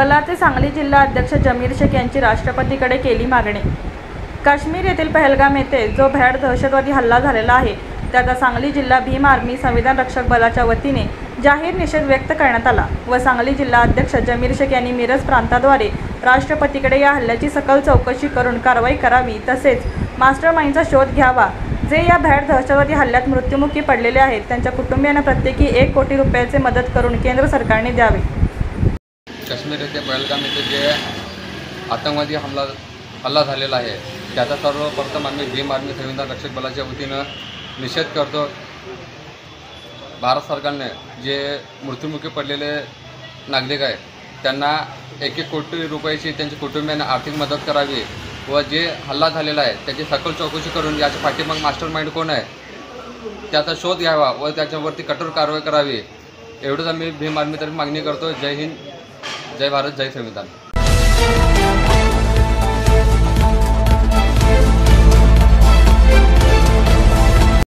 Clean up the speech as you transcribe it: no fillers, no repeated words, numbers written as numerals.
बलाचे सांगली जिल्हा अध्यक्ष जमीर शेख यांची राष्ट्रपतीकडे केली मागणी। काश्मीर येथील पहलगाम येथे जो भ्याड दहशतवादी हल्ला झालेला आहे त्याचा सांगली जिल्हा भीम आर्मी संविधान रक्षक बलाच्या वतीने जाहीर निषेध व्यक्त करण्यात आला व सांगली जिल्हा अध्यक्ष जमीर शेख यांनी मिरज प्रांताद्वारे राष्ट्रपतीकडे या हल्ल्याची सखोल चौकशी करून कारवाई करावी तसेच मास्टरमाइंडचा शोध घ्यावा जे या भ्याड दहशतवादी हल्ल्यात मृत्युमुखी पडलेले आहेत त्यांच्या कुटुंबियांना प्रत्येकी 1 कोटी रुपयाचे मदत करून केंद्र सरकारने द्यावे। काश्मीर येथे पहलगाम येथे जे आतंकवादी हल्ला झालेला आहे त्याचा सर्वप्रथम आम्ही भीम आर्मी संविधान रक्षक बलाच्या वतीनं निषेध करतो। भारत सरकारने जे मृत्युमुखी पडलेले नागरिक आहेत त्यांना 1 कोटी रुपयाची त्यांच्या कुटुंबियांना आर्थिक मदत करावी व जे हल्ला झालेला आहे त्याची सखोल चौकशी करून याच्या पाठीमाग मास्टरमाइंड कोण आहे त्याचा शोध घ्यावा व त्याच्यावरती कठोर कारवाई करावी एवढंच आम्ही भीम आर्मीतर्फे मागणी करतो। जय हिंद, जय भारत, जय संविधान।